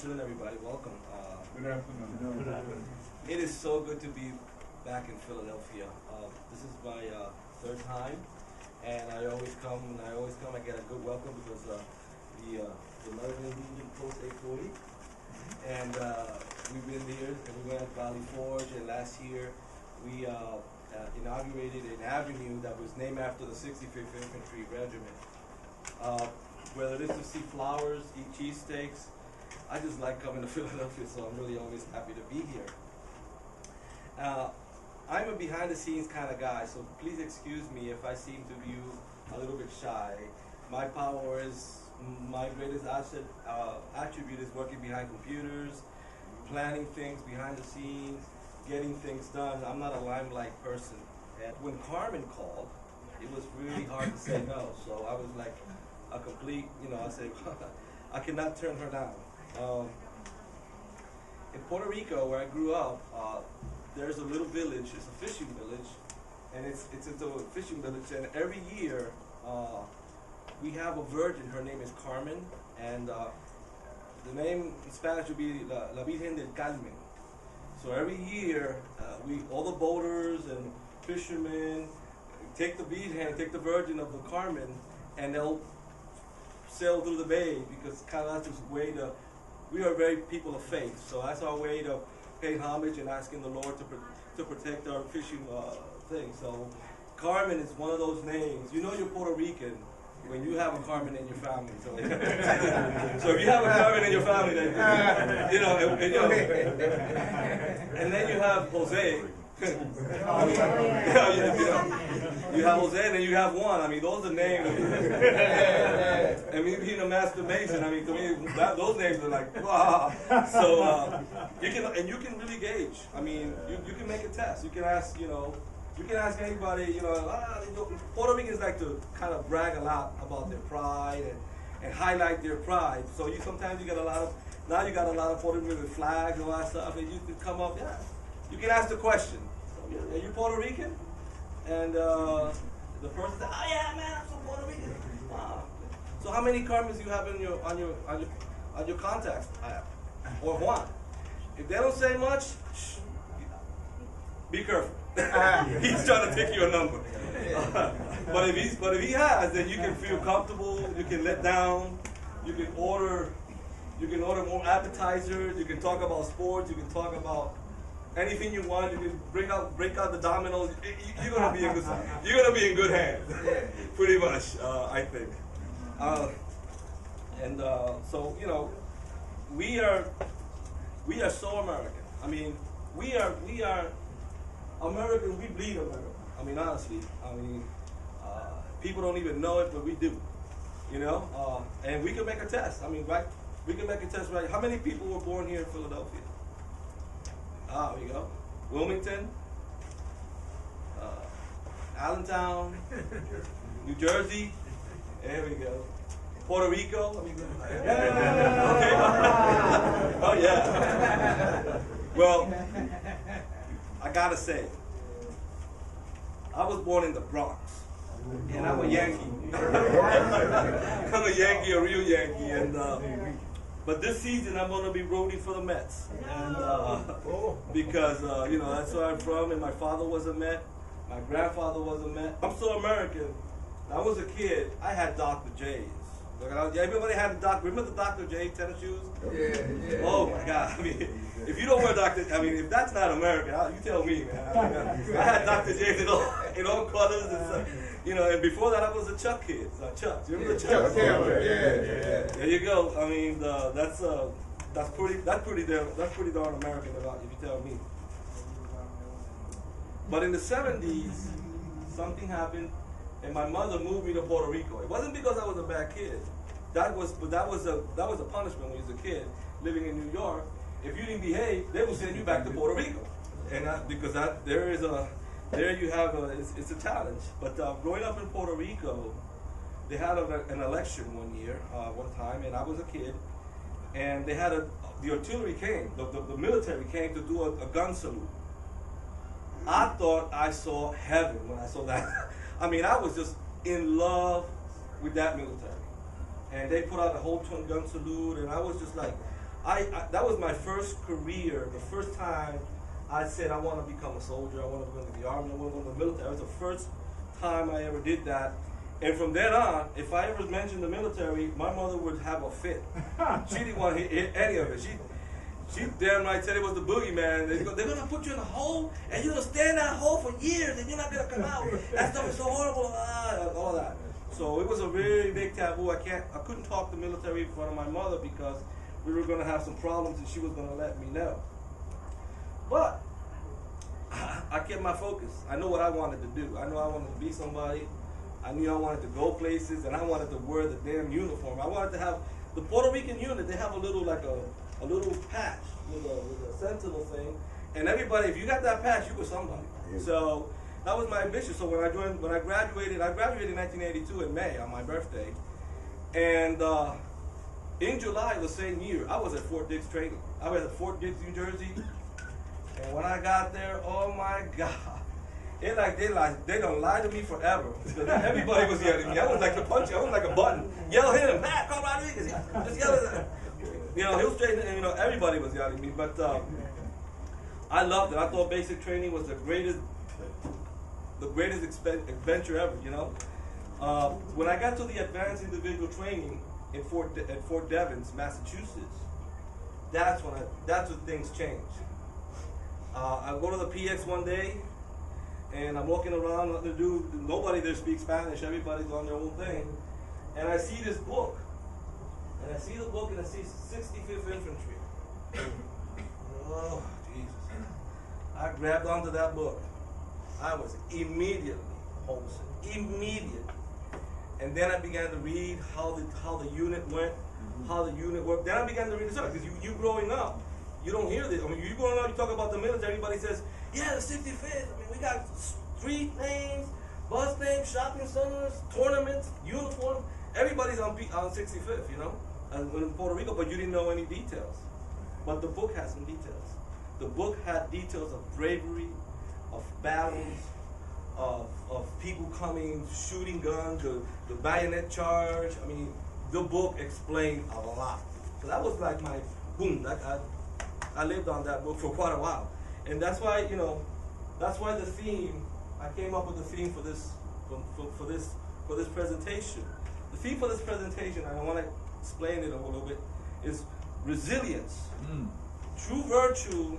afternoon, everybody. Welcome. Good afternoon. Good afternoon. It is so good to be back in Philadelphia. This is my third time, and I always come. I get a good welcome because the American Legion Post 840, and we've been here, and we went at Valley Forge, and last year we inaugurated an avenue that was named after the 65th Infantry Regiment. Whether it is to see flowers, eat cheesesteaks, I just like coming to Philadelphia, so I'm really always happy to be here. I'm a behind-the-scenes kind of guy, so please excuse me if I seem to be a little bit shy. My power is, my greatest attribute is working behind computers, planning things behind the scenes, getting things done. I'm not a limelight person. And when Carmen called, it was really hard to say no, so I was like a complete, I said, I cannot turn her down. In Puerto Rico, where I grew up, there's a little village, it's a fishing village, and it's a fishing village, and every year we have a virgin. Her name is Carmen, and the name in Spanish would be La Virgen del Carmen. So every year, all the boaters and fishermen take the virgin of the Carmen, and they'll sail through the bay, because kind of that's this way we are very people of faith, so that's our way to pay homage and asking the Lord to protect our fishing thing. So Carmen is one of those names. You know you're Puerto Rican when you have a Carmen in your family. So, so if you have a Carmen in your family, then and then you have Jose. You have Jose, and then you have Juan. I mean, those are names. I mean, being a master mason, I mean, to me, those names are like, wow. So you can really gauge. I mean, you can make a test. You can ask, you can ask anybody. Puerto Ricans like to kind of brag a lot about their pride and highlight their pride. So sometimes you get a lot of Puerto Rican flags and all that stuff, and you can come up, yeah. You can ask the question, are you Puerto Rican? And the person said, oh yeah, man, I'm from Puerto Rican. Wow. So how many Carmens do you have on your contacts app? Or Juan? If they don't say much, be careful. He's trying to take your number. But if he has, then you can feel comfortable. You can let down. You can order more appetizers. You can talk about sports. You can talk about anything you want. You can break out the dominoes. You're gonna be in good hands, pretty much. I think. So we are so American. I mean, we are American. We bleed American. I mean, honestly. I mean, people don't even know it, but we do. And we can make a test. I mean, right? We can make a test, right? How many people were born here in Philadelphia? There we go. Wilmington, Allentown, New Jersey. There we go. Puerto Rico. Okay. Oh yeah. Well, I gotta say, I was born in the Bronx, and I'm a Yankee. I'm a Yankee, a real Yankee, and. But this season, I'm going to be rooting for the Mets, and because that's where I'm from, and my father was a Met, my grandfather was a Met. I'm so American. When I was a kid, I had Dr. J's. Everybody had remember the Dr. J tennis shoes? Yeah. Oh my God! I mean, if you don't wear if that's not American, you tell me, man. I had Dr. J's in all colors and stuff. And before that, I was a Chuck kid. Chuck, do you remember Chuck? Yeah. There you go. I mean, that's pretty darn American, if you tell me. But in the 70s, something happened, and my mother moved me to Puerto Rico. It wasn't because I was a bad kid. That was a punishment when you was a kid living in New York. If you didn't behave, they would send you back to Puerto Rico, and there you have it's a challenge. But growing up in Puerto Rico, they had an election one time, and I was a kid, and they had the artillery came, the military came to do a gun salute. I thought I saw heaven when I saw that. I mean, I was just in love with that military. And they put out a whole gun salute, and I was just like, that was my first career, the first time I said I want to become a soldier, I want to go into the army, I want to go into the military. It was the first time I ever did that. And from then on, if I ever mentioned the military, my mother would have a fit. She didn't want to hit any of it. She damn right said it was the boogeyman. They're going to put you in a hole, and you're going to stay in that hole for years, and you're not going to come out. That stuff is so horrible, all that. So it was a very big taboo. I couldn't talk the military in front of my mother because we were going to have some problems, and she was going to let me know. But I kept my focus. I know what I wanted to do. I know I wanted to be somebody. I knew I wanted to go places, and I wanted to wear the damn uniform. I wanted to have the Puerto Rican unit. They have a little a little patch with a sentinel thing, and everybody, if you got that patch, you were somebody. So that was my ambition. So when I graduated in 1982 in May on my birthday, and in July the same year, I was at Fort Dix training. I was at Fort Dix, New Jersey, and when I got there, oh my God. They don't lie to me forever. Everybody was yelling at me. I was like the puncher. I was like a button. Yell him, Pat, call Rodríguez. Just yell at him. He was straight. Everybody was yelling at me. But I loved it. I thought basic training was the greatest adventure ever. When I got to the advanced individual training at Fort Devens, Massachusetts, that's when things changed. I go to the PX one day. And I'm walking around, nothing to do. Nobody there speaks Spanish. Everybody's on their own thing. And I see this book. And I see the book, and I see 65th Infantry. Oh, Jesus. I grabbed onto that book. I was immediately homesick. Immediately. And then I began to read how the unit went, how the unit worked. Then I began to read the story. Because you growing up, you don't hear this. I mean, you growing up, you talk about the military, everybody says, yeah, the 65th. I mean, we got street names, bus names, shopping centers, tournaments, uniforms. Everybody's on 65th, in Puerto Rico, but you didn't know any details. But the book has some details. The book had details of bravery, of battles, of people coming, shooting guns, the bayonet charge. I mean, the book explained a lot. So that was like my boom. I lived on that book for quite a while. And that's why, that's why the theme, I came up with the theme for this presentation. The theme for this presentation, and I want to explain it a little bit, is resilience, true virtue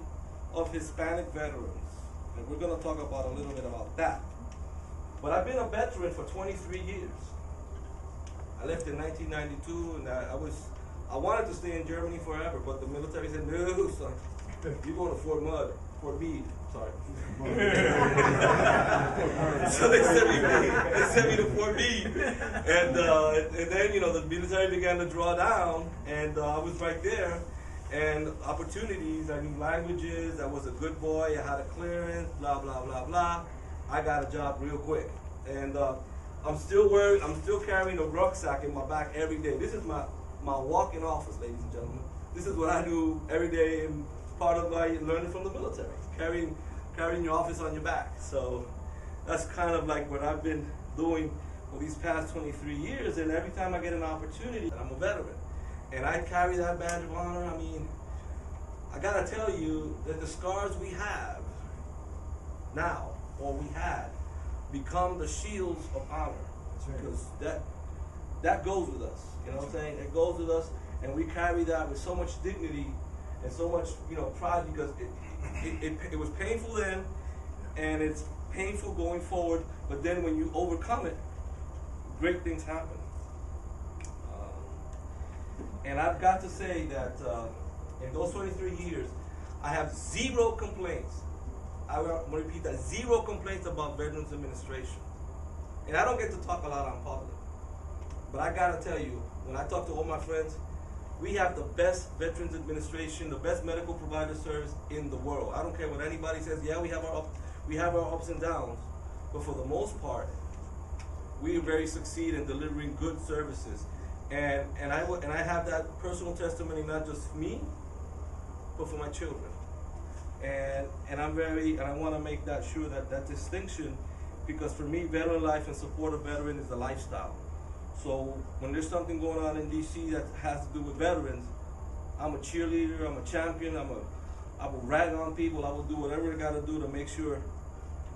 of Hispanic veterans. And we're going to talk about a little bit about that. But I've been a veteran for 23 years. I left in 1992, and I wanted to stay in Germany forever, but the military said, no, son, you're going to Fort Meade, sorry. So they sent me to Fort Meade, and then the military began to draw down, and I was right there, and opportunities. I knew languages. I was a good boy. I had a clearance. Blah blah blah blah. I got a job real quick, and I'm still carrying a rucksack in my back every day. This is my walk-in office, ladies and gentlemen. This is what I do every day, and part of my learning from the military, carrying your office on your back. So that's kind of like what I've been doing for these past 23 years, and every time I get an opportunity, I'm a veteran. And I carry that badge of honor. I mean, I gotta tell you that the scars we have now, or we had, become the shields of honor. Because that goes with us. You know what I'm saying? It goes with us, and we carry that with so much dignity and so much, pride, because it was painful then, and it's painful going forward. But then when you overcome it, great things happen. And I've got to say that in those 23 years, I have zero complaints. I want to repeat that, 0 complaints about Veterans Administration. And I don't get to talk a lot on public. But I got to tell you, when I talk to all my friends, we have the best Veterans Administration, the best medical provider service in the world. I don't care what anybody says. Yeah, we have our ups and downs. But for the most part, we very succeed in delivering good services. And I have that personal testimony, not just for me, but for my children. And I want to make that sure that distinction, because for me, veteran life and support of veteran is a lifestyle. So when there's something going on in DC that has to do with veterans, I'm a cheerleader, I'm a champion, I will rag on people, I will do whatever I gotta do to make sure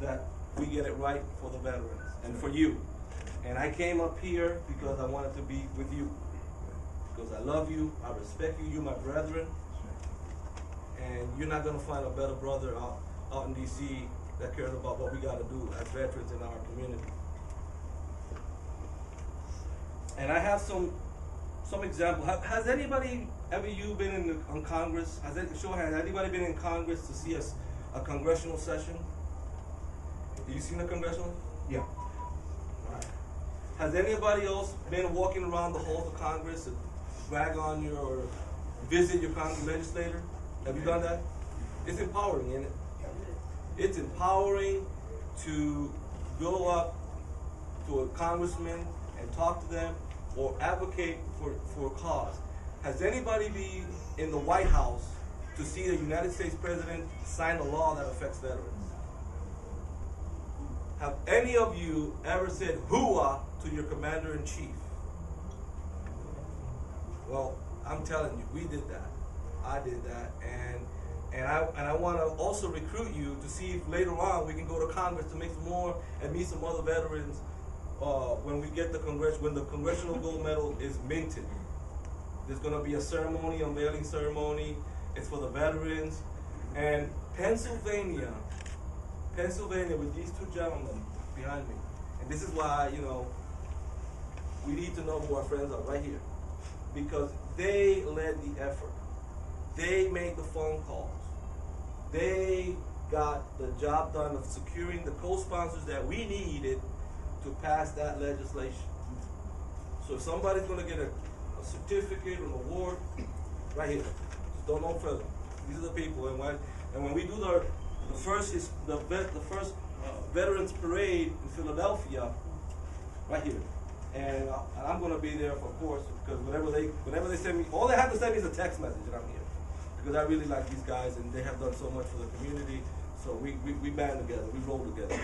that we get it right for the veterans and for you. And I came up here because I wanted to be with you. Because I love you, I respect you, you're my brethren. And you're not gonna find a better brother out in DC that cares about what we gotta do as veterans in our community. And I have some example. Has anybody ever been in Congress? Has anybody been in Congress to see a congressional session? Have you seen a congressional? Yeah. Right. Has anybody else been walking around the halls of Congress and brag on you or visit your legislator? Have you done that? It's empowering, isn't it? It's empowering to go up to a congressman and talk to them or advocate for a cause. Has anybody been in the White House to see the United States President sign a law that affects veterans? Have any of you ever said hooah to your commander-in-chief? Well, I'm telling you, we did that. I did that, and I want to also recruit you to see if later on we can go to Congress to make some more and meet some other veterans when we get when the Congressional Gold Medal is minted. There's going to be a ceremony, unveiling ceremony. It's for the veterans. And Pennsylvania with these two gentlemen behind me. And this is why, we need to know who our friends are right here. Because they led the effort. They made the phone calls. They got the job done of securing the co-sponsors that we needed to pass that legislation. So if somebody's going to get a certificate or an award, right here. Just don't know further. These are the people. And when we do the first Veterans Parade in Philadelphia, right here. And I'm going to be there, of course, because whenever they send me, all they have to send me is a text message that I'm here. Because I really like these guys and they have done so much for the community. So we band together, we roll together.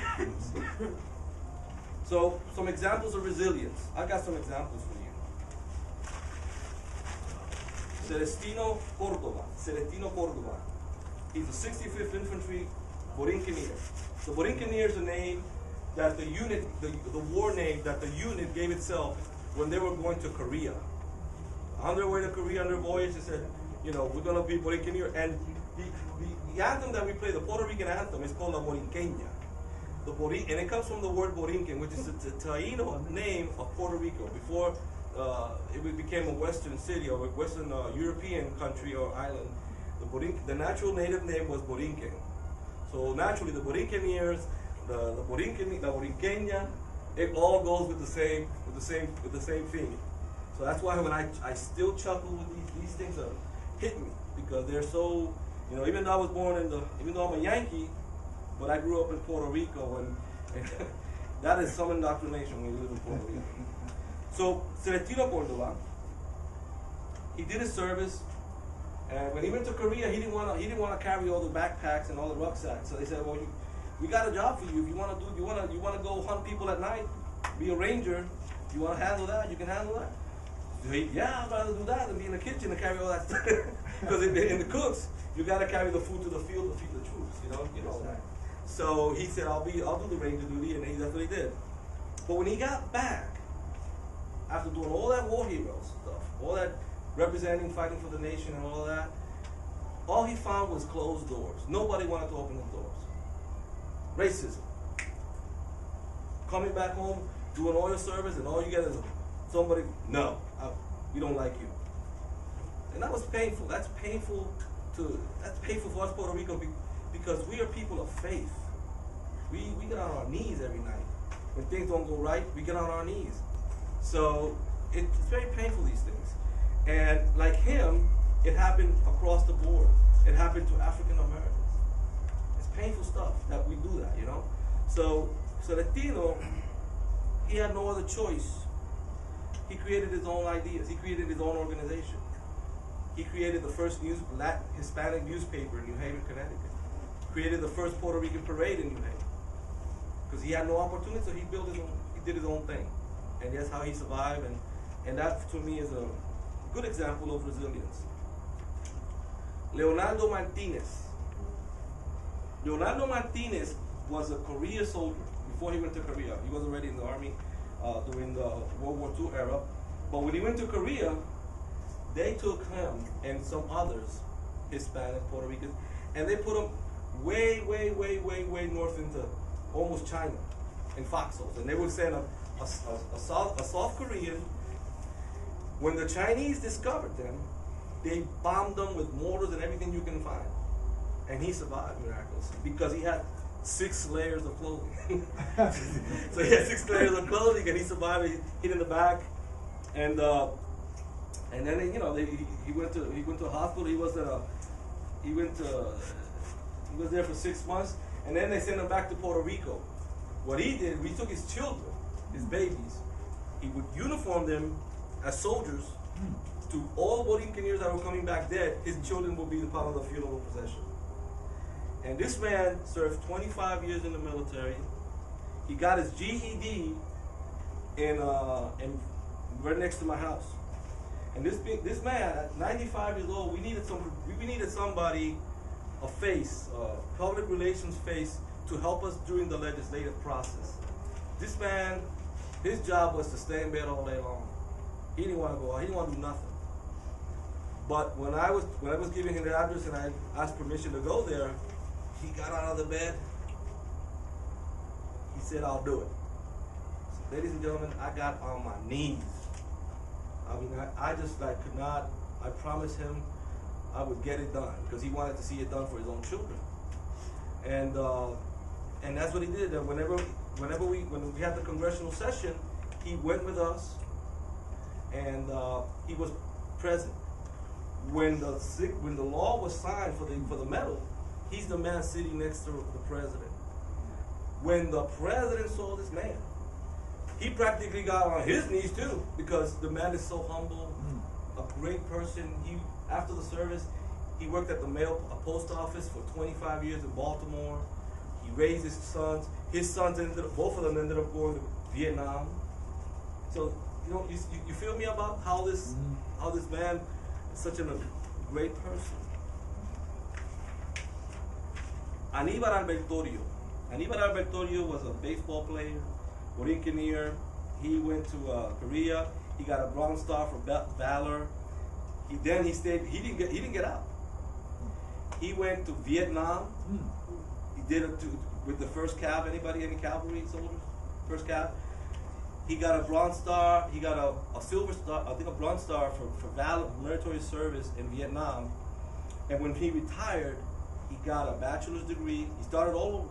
So some examples of resilience. I got some examples for you. Celestino Cordova. He's the 65th Infantry Borinqueneers. The Borinqueneers are named that the unit, the war name that the unit gave itself when they were going to Korea. On their way to Korea, on their voyage, they said, we're going to be Borinqueneer. And the anthem that we play, the Puerto Rican anthem, is called La Borinqueña. And it comes from the word Borinquen, which is the Taino name of Puerto Rico. Before it became a Western city or a Western European country or island, the natural native name was Borinquen. So naturally, the Borinqueneers, the Borinqueña, it all goes with the same theme. So that's why when I still chuckle with these things hit me, because they're so, even though even though I'm a Yankee, but I grew up in Puerto Rico, and that is some indoctrination when you live in Puerto Rico. So Celestino Cordova, he did his service, and when he went to Korea, he didn't want to carry all the backpacks and all the rucksacks. So they said, well, we got a job for you. If you want to go hunt people at night, be a ranger. You want to handle that? You can handle that. So yeah, I'd rather do that than be in the kitchen and carry all that stuff. Because in the cooks, you got to carry the food to the field to feed the troops. You know. So he said, I'll do the ranger duty, and that's what he did. But when he got back, after doing all that war heroes stuff, all that representing, fighting for the nation and all that, all he found was closed doors. Nobody wanted to open the doors. Racism. Coming back home, doing all your service, and all you get is somebody, no, we don't like you. And that was painful. That's painful for us, Puerto Rico, because we are people of faith. We get on our knees every night. When things don't go right, we get on our knees. So it's very painful, these things. And like him, it happened across the board. It happened to African Americans. It's painful stuff that we do that, So Celestino, he had no other choice. He created his own ideas. He created his own organization. He created the first Hispanic newspaper in New Haven, Connecticut. Created the first Puerto Rican parade in New Haven. Because he had no opportunity, so he did his own thing. And that's how he survived. And that, to me, is a good example of resilience. Leonardo Martinez. Leonardo Martinez was a Korea soldier before he went to Korea. He was already in the army during the World War II era. But when he went to Korea, they took him and some others, Hispanic, Puerto Ricans, and they put him way north into almost China in foxholes. And they would send a South Korean. When the Chinese discovered them, they bombed them with mortars and everything you can find. And he survived miraculously because he had 6 layers of clothing. So he had 6 layers of clothing, and he survived. He hit in the back, and then he went to a hospital. He was there for 6 months, and then they sent him back to Puerto Rico. What he did, we took his children, his babies. He would uniform them as soldiers to all Borinqueneers that were coming back dead. His children would be the part of the funeral procession. And this man served 25 years in the military. He got his GED in right next to my house. And this man, at 95 years old, we needed somebody, a face, a public relations face, to help us during the legislative process. This man, his job was to stay in bed all day long. He didn't want to go out. He didn't want to do nothing. But when I was giving him the address and I asked permission to go there, he got out of the bed. He said, "I'll do it." So, ladies and gentlemen, I got on my knees. I mean, I just could not. I promised him I would get it done because he wanted to see it done for his own children. And that's what he did. And when we had the congressional session, he went with us, and he was present. When the law was signed for the medal, he's the man sitting next to the president. When the president saw this man, he practically got on his knees too, because the man is so humble, a great person. After the service, he worked at the post office for 25 years in Baltimore. He raised his sons. His sons both of them ended up going to Vietnam. So you feel me about how this man is such a great person. Aníbal Albertorio. Aníbal Albertorio was a baseball player, Borinqueneer. He went to Korea. He got a Bronze Star for valor. He stayed. He didn't get out. He went to Vietnam. He did it with the first cav. Any cavalry soldiers? First cav. He got a Bronze Star. He got a Silver Star. I think a Bronze Star for valor, military service in Vietnam. And when he retired, he got a bachelor's degree. He started all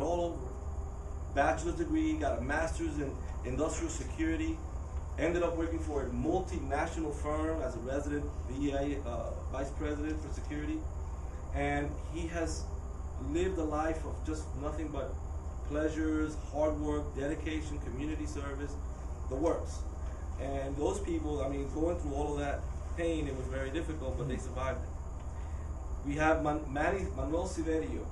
over. Bachelor's degree. He got a master's in industrial security. Ended up working for a multinational firm as a resident VA vice president for security. And he has lived a life of just nothing but pleasures, hard work, dedication, community service, the works. And those people, I mean, going through all of that pain, it was very difficult, but they survived it. We have Manuel Severio.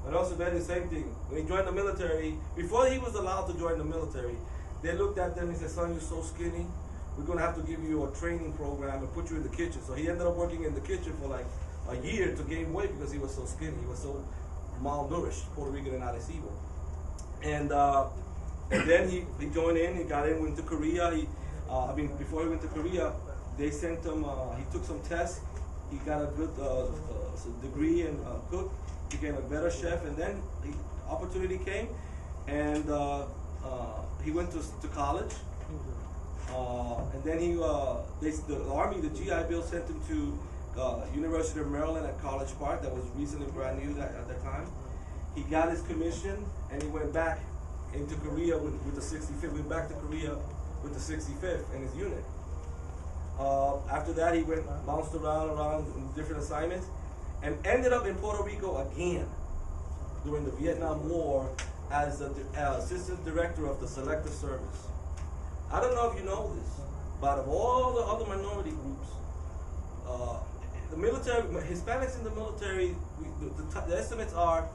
Manuel Severio, same thing. When he joined the military, before he was allowed to join the military, they looked at them and said, "Son, you're so skinny. We're going to have to give you a training program and put you in the kitchen." So he ended up working in the kitchen for like a year to gain weight because he was so skinny. He was so malnourished, Puerto Rican and Arecibo. And then he joined in. He got in, went to Korea. Before he went to Korea, they sent him. He took some tests. He got a good degree in cook. Became a better chef, and then the opportunity came, and he went to college. And then the Army, the GI Bill, sent him to University of Maryland at College Park. That was recently brand new at that time. He got his commission, and he went back into Korea with the 65th. Went back to Korea with the 65th in his unit. After that, he bounced around in different assignments, and ended up in Puerto Rico again during the Vietnam War as the assistant director of the Selective Service. I don't know if you know this, but of all the other minority groups, the military, Hispanics in the military, the estimates are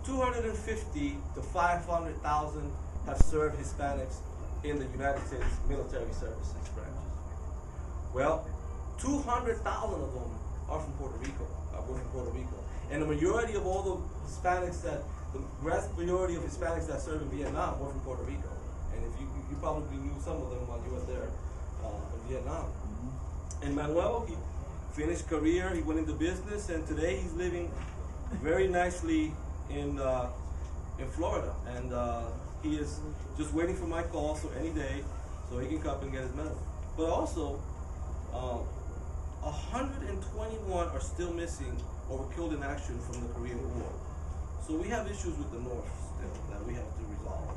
250 to 500,000 have served Hispanics in the United States military services branches. Well, 200,000 of them are from Puerto Rico. We're from Puerto Rico. And the majority of all the Hispanics the vast majority of Hispanics that served in Vietnam were from Puerto Rico. And if you probably knew some of them while you were there in Vietnam. Mm-hmm. And Manuel, he finished career, he went into business, and today he's living very nicely in Florida. And he is just waiting for my call, so any day, so he can come and get his medal. But also, 121 are still missing or were killed in action from the Korean War. So we have issues with the North still that we have to resolve.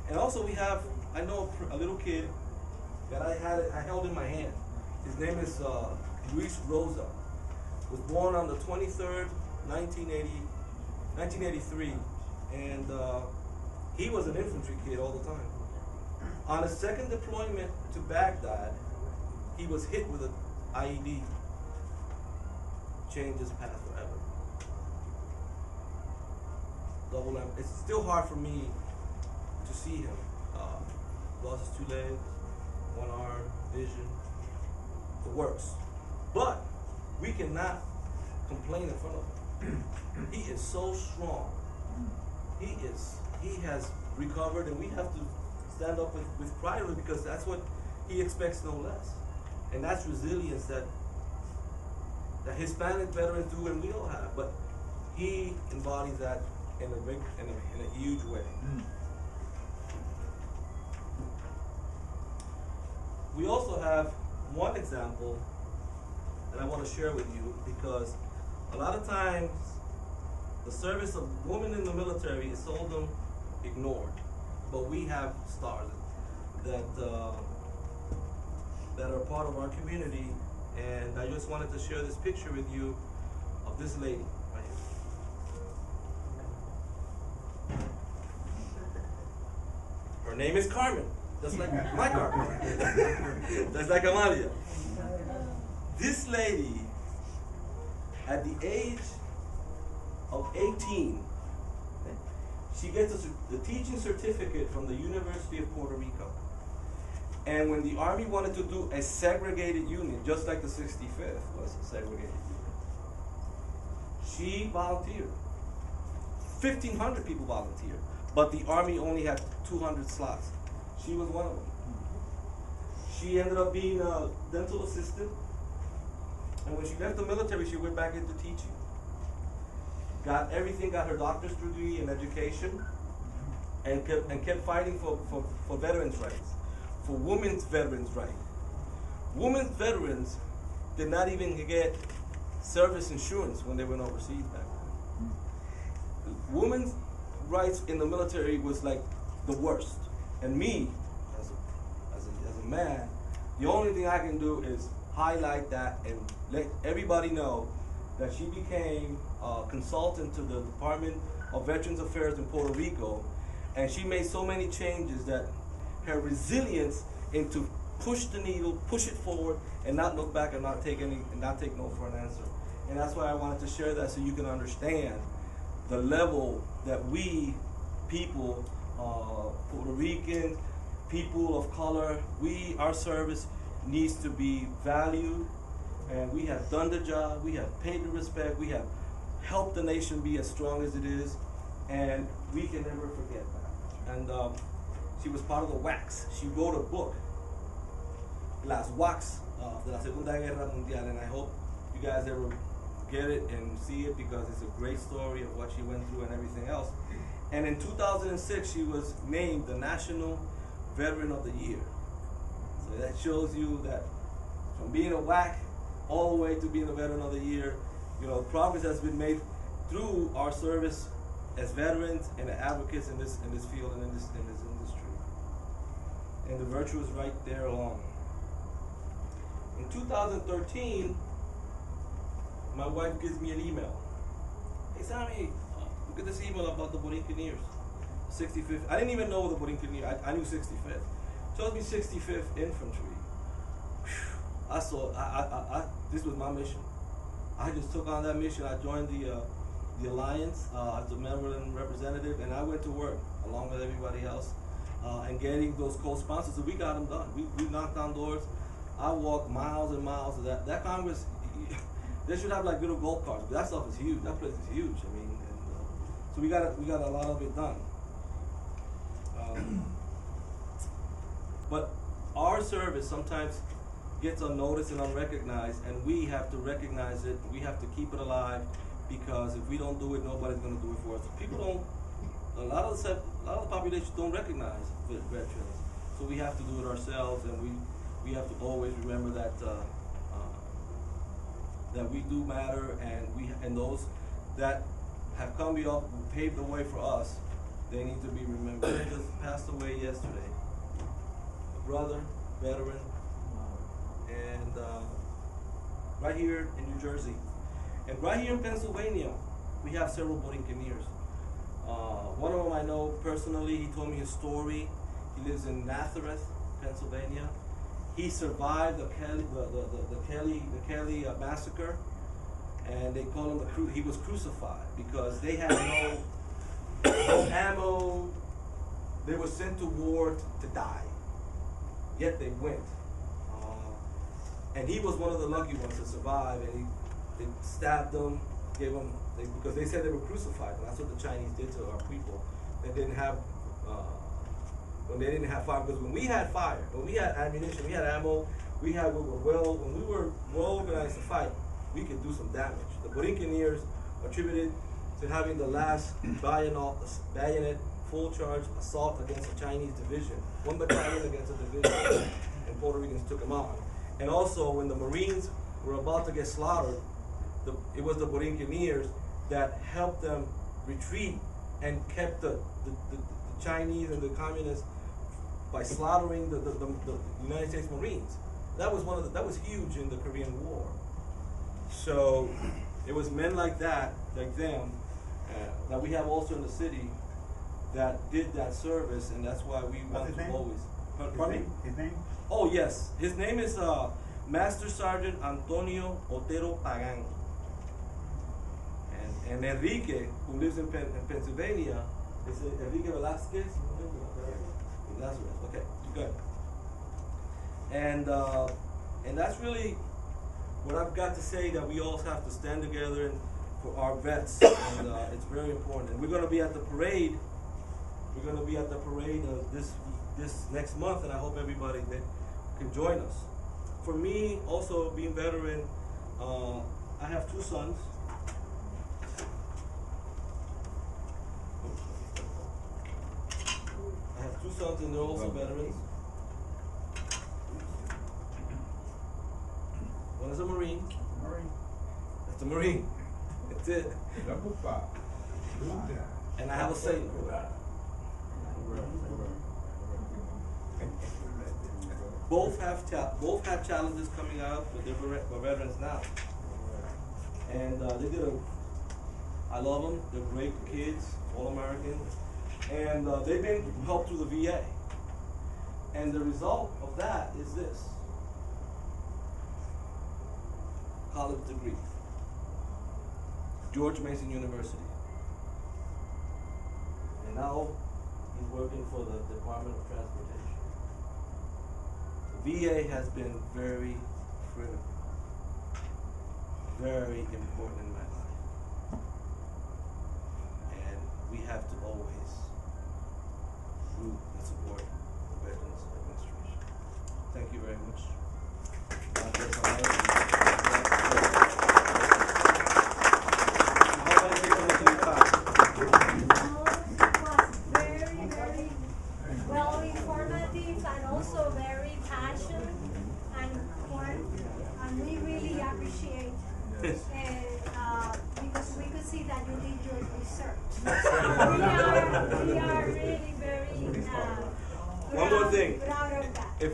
And also we have, I know a little kid that I held in my hand. His name is Luis Rosa. Was born on the 23rd, 1983, and he was an infantry kid all the time. On his second deployment to Baghdad, he was hit with an IED. Changed his path forever. It's still hard for me to see him. Lost his 2 legs, 1 arm, vision, the works. But we cannot complain in front of him. He is so strong. He has recovered, and we have to stand up with pride of it, because that's what he expects, no less. And that's resilience that Hispanic veterans do, and we all have. But he embodies that in a huge way. We also have one example that I want to share with you, because a lot of times the service of women in the military is seldom ignored. But we have stars that are part of our community, and I just wanted to share this picture with you of this lady right here. Her name is Carmen, just like my Carmen. Just like Amalia. This lady, at the age of 18, she gets the teaching certificate from the University of Puerto Rico. And when the Army wanted to do a segregated unit, just like the 65th was a segregated unit, she volunteered. 1,500 people volunteered, but the Army only had 200 slots. She was one of them. She ended up being a dental assistant, and when she left the military, she went back into teaching. Got her doctor's degree in education, and kept fighting for veterans' rights, for women's veterans' rights. Women's veterans did not even get service insurance when they went overseas back then. Women's rights in the military was like the worst. And me, as a man, the only thing I can do is highlight that and let everybody know that she became a consultant to the Department of Veterans Affairs in Puerto Rico, and she made so many changes that her resilience into push the needle, push it forward, and not look back and not take no for an answer. And that's why I wanted to share that, so you can understand the level that we people, Puerto Ricans, people of color, our service needs to be valued. And we have done the job, we have paid the respect, we have helped the nation be as strong as it is, and we can never forget that. And she was part of the WACs. She wrote a book, Las WACs de la Segunda Guerra Mundial, and I hope you guys ever get it and see it, because it's a great story of what she went through and everything else. And in 2006, she was named the National Veteran of the Year. So that shows you that from being a WAC all the way to being a Veteran of the Year, progress has been made through our service as veterans and advocates in this field and in this industry. And the virtue is right there along. In 2013, my wife gives me an email. Hey Sammy, look at this email about the Borinqueneers, 65th. I didn't even know the Borinqueneers. I knew 65th. Tells me 65th Infantry. I saw. This was my mission. I just took on that mission. I joined the alliance as a Maryland representative, and I went to work along with everybody else, and getting those co-sponsors. So we got them done. We knocked on doors. I walked miles and miles of that. That Congress, they should have like little golf carts. But that stuff is huge. That place is huge. I mean, so we got a lot of it done. But our service sometimes gets unnoticed and unrecognized, and we have to recognize it. We have to keep it alive, because if we don't do it, nobody's going to do it for us. People don't. A lot of the population don't recognize veterans, so we have to do it ourselves, and we have to always remember that that we do matter, and those that have come beyond, paved the way for us, they need to be remembered. They just passed away yesterday. A brother, veteran, and right here in New Jersey, and right here in Pennsylvania, we have several Borinqueneers. One of them I know personally. He told me his story. He lives in Nazareth, Pennsylvania. He survived the Kelly massacre, and they call him he was crucified because they had no ammo. They were sent to war to die, yet they went. And he was one of the lucky ones to survive, and they stabbed them, because they said they were crucified, and that's what the Chinese did to our people. They didn't have, when they didn't have fire, because when we had fire, when we had ammunition, we had ammo, when we were well organized to fight, we could do some damage. The Borinqueneers attributed to having the last bayonet full charge assault against a Chinese division, one battalion against a division, and Puerto Ricans took them on. And also, when the Marines were about to get slaughtered, it was the Borinqueneers that helped them retreat and kept the Chinese and the communists by slaughtering the United States Marines. That was huge in the Korean War. So it was men like that, like them, that we have also in the city that did that service, and that's why we want to always. His name? Oh yes, his name is Master Sergeant Antonio Otero Pagan. And Enrique, who lives in Pennsylvania, is Enrique Velasquez. Okay, good. And that's really what I've got to say. That we all have to stand together for our vets, and it's very important. And we're going to be at the parade. We're going to be at the parade this next month, and I hope everybody that can join us. For me, also being veteran, I have two sons. And they're also veterans. One is a Marine. That's a Marine. That's it. And I have a sailor. Both have challenges coming out, but they're veterans now. And I love them. They're great kids, all American. And they've been helped through the VA. And the result of that is this: college degree, George Mason University. And now he's working for the Department of Transportation. The VA has been very critical, very important in my life. And we have to always root and support the Veterans Administration. Thank you very much. God bless America. Well, informative and also very passionate and important, and we really appreciate it because we could see that you did your research. We are really very One more thing. proud of that. If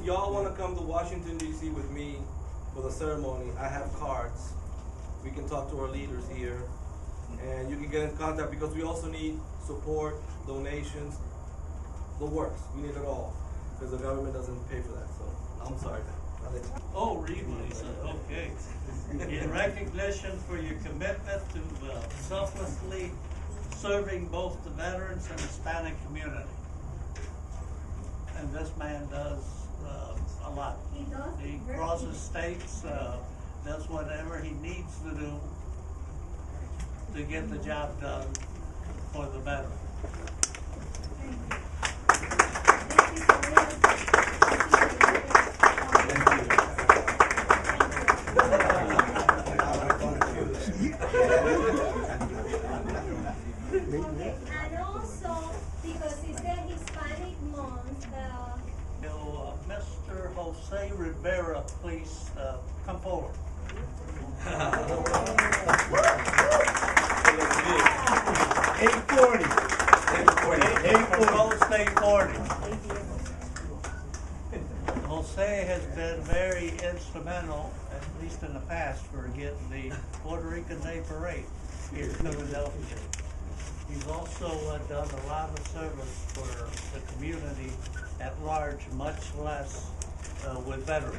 y'all want to come to Washington, D.C. with me for the ceremony, I have cards. We can talk to our leaders here, and you can get in contact because we also need support, donations, the works. We need it all because the government doesn't pay for that. So I'm sorry. Oh, really? Okay. In recognition for your commitment to selflessly serving both the veterans and Hispanic community. And this man does a lot. He does. He crosses states, does whatever he needs to do to get the job done for the veteran. Okay, and also, because it's the Hispanic month, Will Mr. Jose Rivera please come forward? 840. 840. Jose has been very instrumental, at least in the past, for getting the Puerto Rican Day Parade here in Philadelphia. He's also done a lot of service for the community at large, much less with veterans.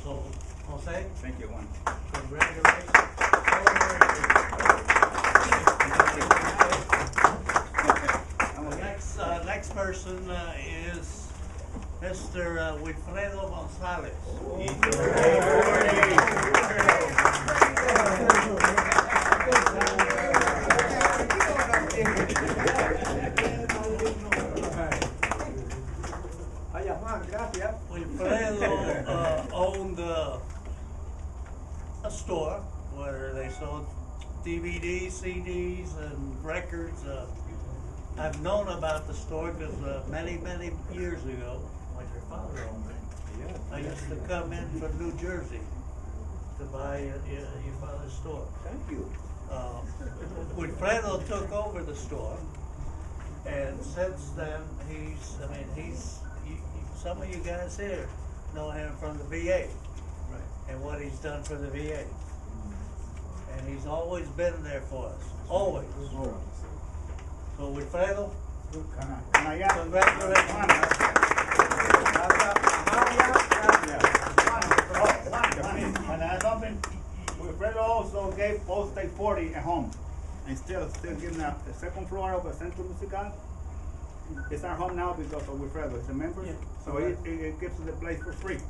So, Jose, Thank you, Juan. congratulations. Next person is Mr. Wilfredo Gonzalez. Wilfredo owned a store where they sold DVDs, CDs, and records. I've known about the store because many years ago, when your father owned it, I used to come in from New Jersey to buy your father's store. Thank you. Wilfredo took over the store, and since then some of you guys here know him from the VA, and what he's done for the VA, and he's always been there for us, always. So Wilfredo, congratulations. And I something, Wilfredo also gave Post 40 at home, and still giving the second floor of the Centro Musical. It's our home now because of Wilfredo. It's a member, so it gives us the place for free.